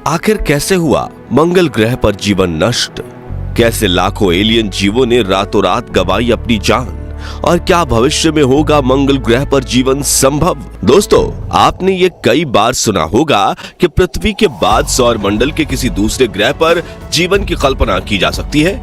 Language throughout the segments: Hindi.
आखिर कैसे हुआ मंगल ग्रह पर जीवन नष्ट? कैसे लाखों एलियन जीवों ने रातों रात गंवाई अपनी जान? और क्या भविष्य में होगा मंगल ग्रह पर जीवन संभव? दोस्तों, आपने ये कई बार सुना होगा कि पृथ्वी के बाद सौर मंडल के किसी दूसरे ग्रह पर जीवन की कल्पना की जा सकती है,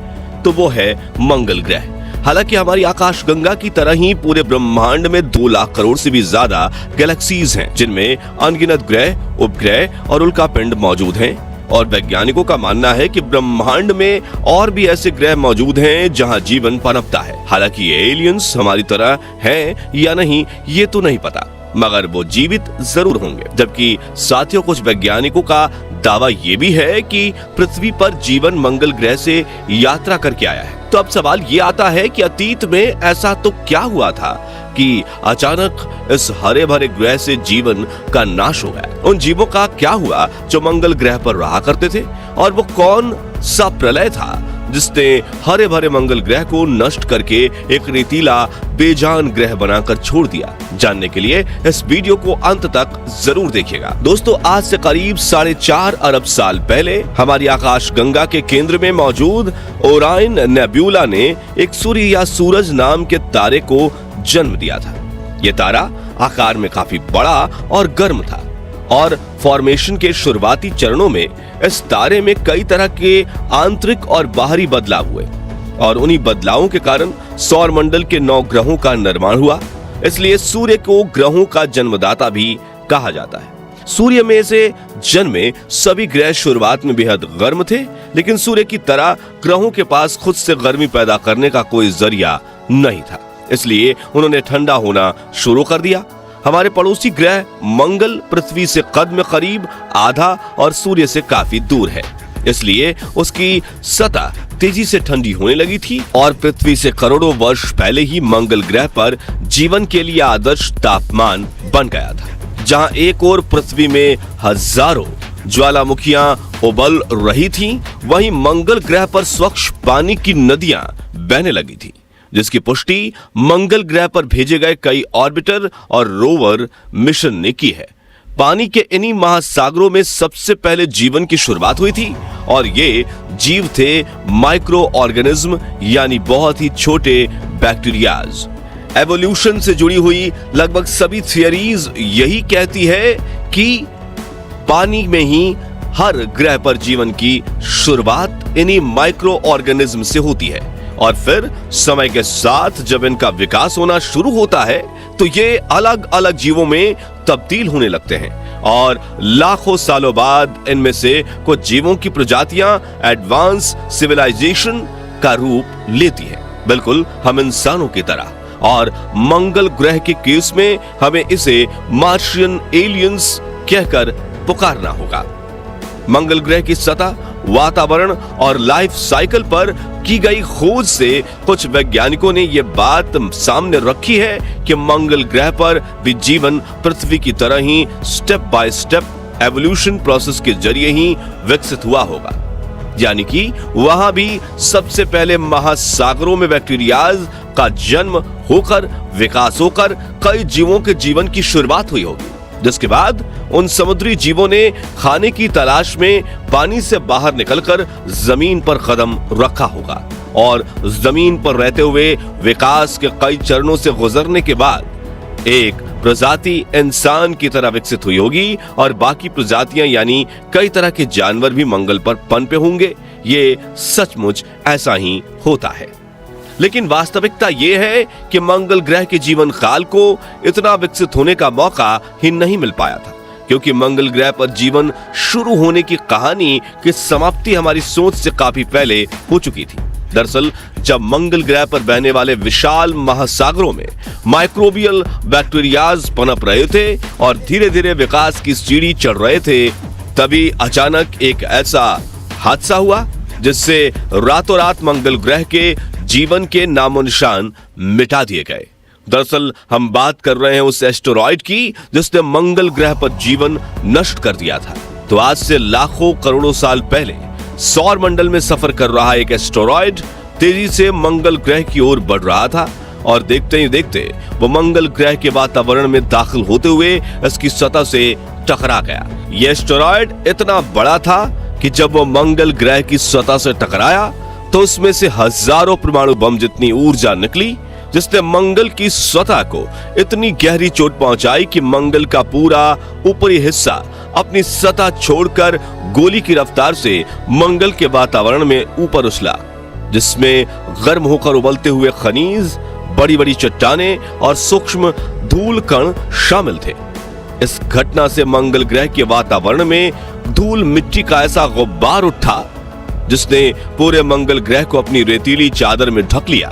तो वो है मंगल ग्रह। हालांकि हमारी आकाशगंगा की तरह ही पूरे ब्रह्मांड में 2 लाख करोड़ से भी ज्यादा गैलेक्सीज हैं, जिनमें अनगिनत ग्रह, उपग्रह और उल्कापिंड मौजूद हैं। और वैज्ञानिकों का मानना है कि ब्रह्मांड में और भी ऐसे ग्रह मौजूद हैं जहां जीवन पनपता है। हालांकि ये एलियंस हमारी तरह हैं या नहीं, ये तो नहीं पता, मगर वो जीवित जरूर होंगे। जबकि साथियों, कुछ वैज्ञानिकों का दावा ये भी है कि पृथ्वी पर जीवन मंगल ग्रह से यात्रा करके आया है। तो अब सवाल ये आता है कि अतीत में ऐसा तो क्या हुआ था कि अचानक इस हरे भरे ग्रह से जीवन का नाश हो गया? उन जीवों का क्या हुआ जो मंगल ग्रह पर रहा करते थे? और वो कौन सा प्रलय था जिसने हरे भरे मंगल ग्रह को नष्ट करके एक रेतीला बेजान ग्रह बनाकर छोड़ दिया? जानने के लिए इस वीडियो को अंत तक जरूर देखिएगा। दोस्तों, आज से करीब 4.5 अरब साल पहले हमारी आकाशगंगा के केंद्र में मौजूद ओराइन नेब्यूला ने एक सूर्य या सूरज नाम के तारे को जन्म दिया था। यह तारा आकार में काफी बड़ा और गर्म था, और फॉर्मेशन के शुरुआती चरणों में इस तारे में कई तरह के आंतरिक और बाहरी बदलाव हुए, और उन्हीं बदलावों के कारण सौर मंडल के 9 ग्रहों का निर्माण हुआ। इसलिए सूर्य को ग्रहों का जन्मदाता भी कहा जाता है। सूर्य में से जन्मे सभी ग्रह शुरुआत में बेहद गर्म थे, लेकिन सूर्य की तरह ग्रहों के पास खुद से गर्मी पैदा करने का कोई जरिया नहीं था। इसलिए उन्होंने ठंडा होना शुरू कर दिया। हमारे पड़ोसी ग्रह मंगल पृथ्वी से कद में करीब आधा और सूर्य से काफी दूर है, इसलिए उसकी सतह तेजी से ठंडी होने लगी थी, और पृथ्वी से करोड़ों वर्ष पहले ही मंगल ग्रह पर जीवन के लिए आदर्श तापमान बन गया था। जहां एक ओर पृथ्वी में हजारों ज्वालामुखियां उबल रही थीं, वहीं मंगल ग्रह पर स्वच्छ पानी की नदियां बहने लगी थी, जिसकी पुष्टि मंगल ग्रह पर भेजे गए कई ऑर्बिटर और रोवर मिशन ने की है। पानी के इन्हीं महासागरों में सबसे पहले जीवन की शुरुआत हुई थी, और ये जीव थे माइक्रो ऑर्गेनिज्म, यानी बहुत ही छोटे बैक्टीरियाज। एवोल्यूशन से जुड़ी हुई लगभग सभी थियरीज यही कहती है कि पानी में ही हर ग्रह पर जीवन की शुरुआत इन्हीं माइक्रो ऑर्गेनिज्म से होती है, और फिर समय के साथ जब इनका विकास होना शुरू होता है तो ये अलग अलग जीवों में तब्दील होने लगते हैं, और लाखों सालों बाद इनमें से कुछ जीवों की प्रजातियां एडवांस सिविलाइजेशन का रूप लेती हैं, बिल्कुल हम इंसानों की तरह। और मंगल ग्रह के केस में हमें इसे मार्शियन एलियंस कहकर पुकारना होगा। मंगल ग्रह की सतह, वातावरण और लाइफ साइकिल पर की गई खोज से कुछ वैज्ञानिकों ने यह बात सामने रखी है कि मंगल ग्रह पर भी जीवन पृथ्वी की तरह ही step by step evolution process के जरिए ही विकसित हुआ होगा। यानी कि वहां भी सबसे पहले महासागरों में बैक्टीरियाज का जन्म होकर, विकास होकर कई जीवों के जीवन की शुरुआत हुई होगी, जिसके बाद उन समुद्री जीवों ने खाने की तलाश में पानी से बाहर निकलकर जमीन पर कदम रखा होगा, और जमीन पर रहते हुए विकास के कई चरणों से गुजरने के बाद एक प्रजाति इंसान की तरह विकसित हुई होगी, और बाकी प्रजातियां यानी कई तरह के जानवर भी मंगल पर पनपे होंगे। ये सचमुच ऐसा ही होता है। लेकिन वास्तविकता यह है कि मंगल ग्रह के जीवन काल को इतना विकसित होने का मौका ही नहीं मिल पाया था, क्योंकि मंगल ग्रह पर जीवन शुरू होने की कहानी की समाप्ति हमारी सोच से काफी पहले हो चुकी थी। दरअसल जब मंगल ग्रह पर बहने वाले विशाल महासागरों में माइक्रोबियल बैक्टीरियाज पनप रहे थे और धीरे धीरे विकास की सीढ़ी चढ़ रहे थे, तभी अचानक एक ऐसा हादसा हुआ जिससे रातों रात मंगल ग्रह के जीवन के नामो निशान मिटा दिए गए। दरअसल हम बात कर रहे हैं उस एस्टेरॉयड की जिसने मंगल ग्रह पर जीवन नष्ट कर दिया था। तो आज से लाखों करोड़ों साल पहले सौर मंडल में सफर कर रहा एक एस्टेरॉयड तेजी से मंगल ग्रह की ओर बढ़ रहा था, और देखते ही देखते वो मंगल ग्रह के वातावरण में दाखिल होते हुए इसकी सतह से टकरा गया। यह एस्टेरॉयड इतना बड़ा था कि जब वो मंगल ग्रह की सतह से टकराया तो उसमें से हजारों परमाणु बम जितनी ऊर्जा निकली, जिसने मंगल की सतह को इतनी गहरी चोट पहुंचाई कि मंगल का पूरा ऊपरी हिस्सा अपनी सतह छोड़कर गोली की रफ्तार से मंगल के वातावरण में ऊपर उछला, जिसमें गर्म होकर उबलते हुए खनिज, बड़ी बड़ी चट्टानें और सूक्ष्म धूल कण शामिल थे। इस घटना से मंगल ग्रह के वातावरण में धूल मिट्टी का ऐसा गुब्बार उठा जिसने पूरे मंगल ग्रह को अपनी रेतीली चादर में ढक लिया,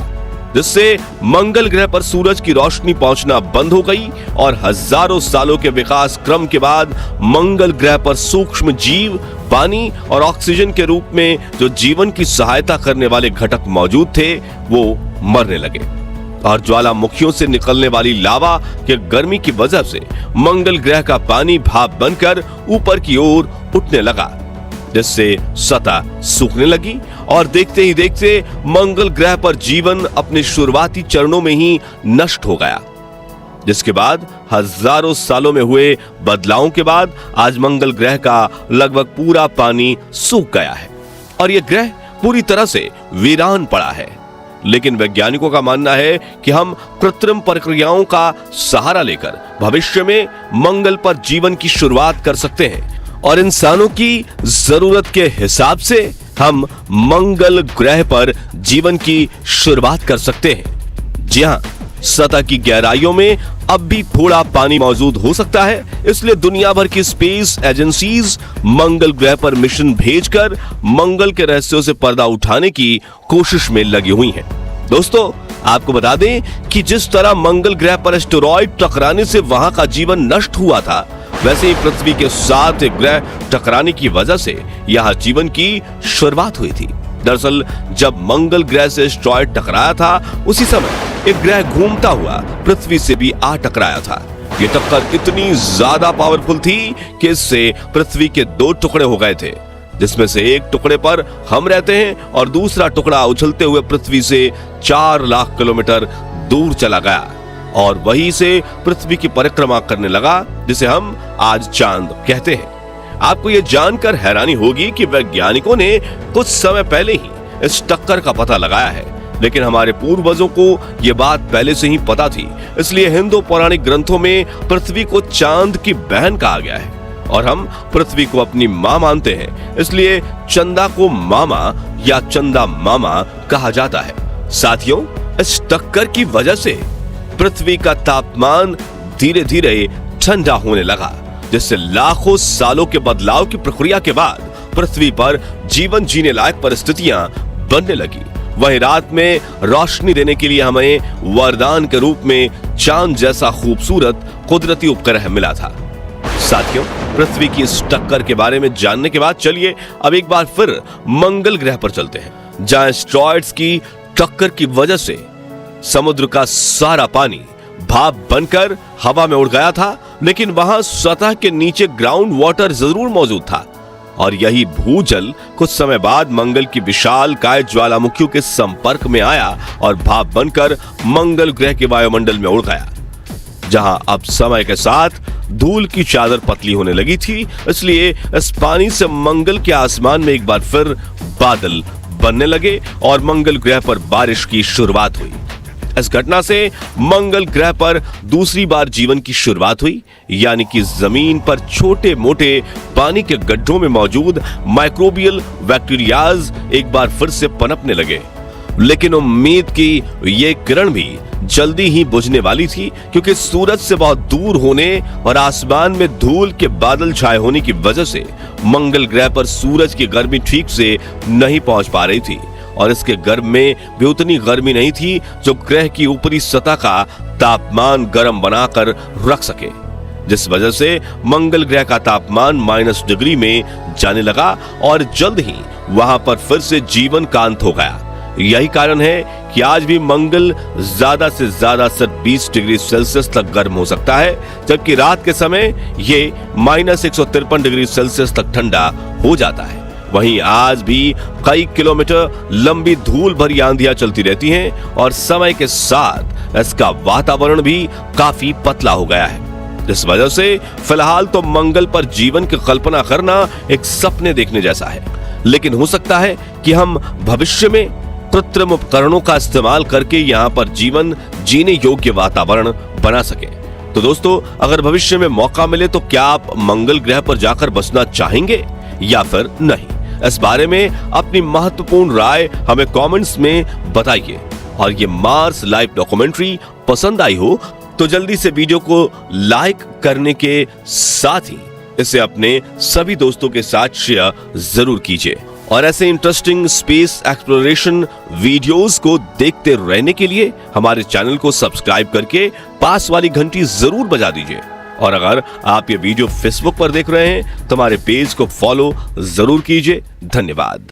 जिससे मंगल ग्रह पर सूरज की रोशनी पहुंचना बंद हो गई और हजारों सालों के विकास क्रम के बाद मंगल ग्रह पर सूक्ष्म जीव, पानी और ऑक्सीजन के रूप में जो जीवन की सहायता करने वाले घटक मौजूद थे वो मरने लगे और ज्वालामुखियों से निकलने वाली लावा के गर्मी की वजह से मंगल ग्रह का पानी भाप बनकर ऊपर की ओर उठने लगा, जिससे सतह सूखने लगी और देखते ही देखते मंगल ग्रह पर जीवन अपने शुरुआती चरणों में ही नष्ट हो गया। जिसके बाद हजारों सालों में हुए बदलावों के बाद आज मंगल ग्रह का लगभग पूरा पानी सूख गया है और यह ग्रह पूरी तरह से वीरान पड़ा है। लेकिन वैज्ञानिकों का मानना है कि हम कृत्रिम प्रक्रियाओं का सहारा लेकर भविष्य में मंगल पर जीवन की शुरुआत कर सकते हैं और इंसानों की जरूरत के हिसाब से हम मंगल ग्रह पर जीवन की शुरुआत कर सकते हैं। जी हां, सतह की गहराइयों में अब भी थोड़ा पानी मौजूद हो सकता है, इसलिए दुनिया भर की स्पेस एजेंसीज मंगल ग्रह पर मिशन भेजकर मंगल के रहस्यों से पर्दा उठाने की कोशिश में लगी हुई हैं। दोस्तों, आपको बता दें कि जिस तरह मंगल ग्रह पर एस्टेरॉयड टकराने से वहां का जीवन नष्ट हुआ था, वैसे ही पृथ्वी के साथ एक ग्रह टकराने की वजह से यहां जीवन की शुरुआत हुई थी। दरअसल जब मंगल ग्रह से एस्टेरॉयड टकराया था, उसी समय एक ग्रह घूमता हुआ पृथ्वी से भी आ टकराया था। ये टक्कर इतनी ज्यादा पावरफुल थी कि इससे पृथ्वी के दो टुकड़े हो गए थे, जिसमें से एक टुकड़े पर हम रहते हैं और दूसरा टुकड़ा उछलते हुए पृथ्वी से 4 लाख किलोमीटर दूर चला गया और वहीं से पृथ्वी की परिक्रमा करने लगा, जिसे हम आज चांद कहते हैं। आपको यह जानकर हैरानी होगी कि वैज्ञानिकों ने कुछ समय पहले ही इस टक्कर का पता लगाया है, लेकिन हमारे पूर्वजों को यह बात पहले से ही पता थी। इसलिए हिंदू पौराणिक ग्रंथों में पृथ्वी को चांद की बहन कहा गया है और हम पृथ्वी को अपनी मां मानते हैं, इसलिए चंदा को मामा या चंदा मामा कहा जाता है। साथियों, इस टक्कर की वजह से पृथ्वी का तापमान धीरे धीरे ठंडा होने लगा, जिससे लाखों सालों के बदलाव की प्रक्रिया के बाद पृथ्वी पर जीवन जीने लायक परिस्थितियां बनने लगी। वहीं रात में रोशनी देने के लिए हमें वरदान के रूप में चांद जैसा खूबसूरत कुदरती उपग्रह मिला था। साथियों, पृथ्वी की इस टक्कर के बारे में जानने के बाद चलिए अब एक बार फिर मंगल ग्रह पर चलते हैं, जहां एस्टेरॉयड्स की टक्कर की वजह से समुद्र का सारा पानी भाप बनकर हवा में उड़ गया था, लेकिन वहां सतह के नीचे ग्राउंड वाटर जरूर मौजूद था और यही भूजल कुछ समय बाद मंगल की विशाल काय ज्वालामुखियों के संपर्क में आया और भाप बनकर मंगल ग्रह के वायुमंडल में उड़ गया, जहां अब समय के साथ धूल की चादर पतली होने लगी थी। इसलिए इस पानी से मंगल के आसमान में एक बार फिर बादल बनने लगे और मंगल ग्रह पर बारिश की शुरुआत हुई। इस घटना से मंगल ग्रह पर दूसरी बार जीवन की शुरुआत हुई, यानी कि जमीन पर छोटे मोटे पानी के गड्ढों में मौजूद माइक्रोबियल बैक्टीरियाज एक बार फिर से पनपने लगे। लेकिन उम्मीद की ये किरण भी जल्दी ही बुझने वाली थी, क्योंकि सूरज से बहुत दूर होने और आसमान में धूल के बादल छाए होने की वजह से मंगल ग्रह पर सूरज की गर्मी ठीक से नहीं पहुंच पा रही थी और इसके गर्भ में भी उतनी गर्मी नहीं थी जो ग्रह की ऊपरी सतह का तापमान गर्म बनाकर रख सके, जिस वजह से मंगल ग्रह का तापमान -डिग्री में जाने लगा और जल्द ही वहां पर फिर से जीवन का अंत हो गया। यही कारण है कि आज भी मंगल ज्यादा से ज्यादा सिर्फ 20 डिग्री सेल्सियस तक गर्म हो सकता है, जबकि रात के समय ये -153 डिग्री सेल्सियस तक ठंडा हो जाता है। वहीं आज भी कई किलोमीटर लंबी धूल भरी आंधियां चलती रहती हैं और समय के साथ इसका वातावरण भी काफी पतला हो गया है। इस वजह से फिलहाल तो मंगल पर जीवन की कल्पना करना एक सपने देखने जैसा है, लेकिन हो सकता है कि हम भविष्य में कृत्रिम उपकरणों का इस्तेमाल करके यहाँ पर जीवन जीने योग्य वातावरण बना सके। तो दोस्तों, अगर भविष्य में मौका मिले तो क्या आप मंगल ग्रह पर जाकर बसना चाहेंगे या फिर नहीं? इस बारे में अपनी महत्वपूर्ण राय हमें कमेंट्स में बताइए। और ये मार्स लाइव डॉक्यूमेंट्री पसंद आई हो तो जल्दी से वीडियो को लाइक करने के साथ ही इसे अपने सभी दोस्तों के साथ शेयर जरूर कीजिए। और ऐसे इंटरेस्टिंग स्पेस एक्सप्लोरेशन वीडियोस को देखते रहने के लिए हमारे चैनल को सब्सक्राइब करके पास वाली घंटी जरूर बजा दीजिए। और अगर आप ये वीडियो फेसबुक पर देख रहे हैं तो हमारे पेज को फॉलो जरूर कीजिए। धन्यवाद।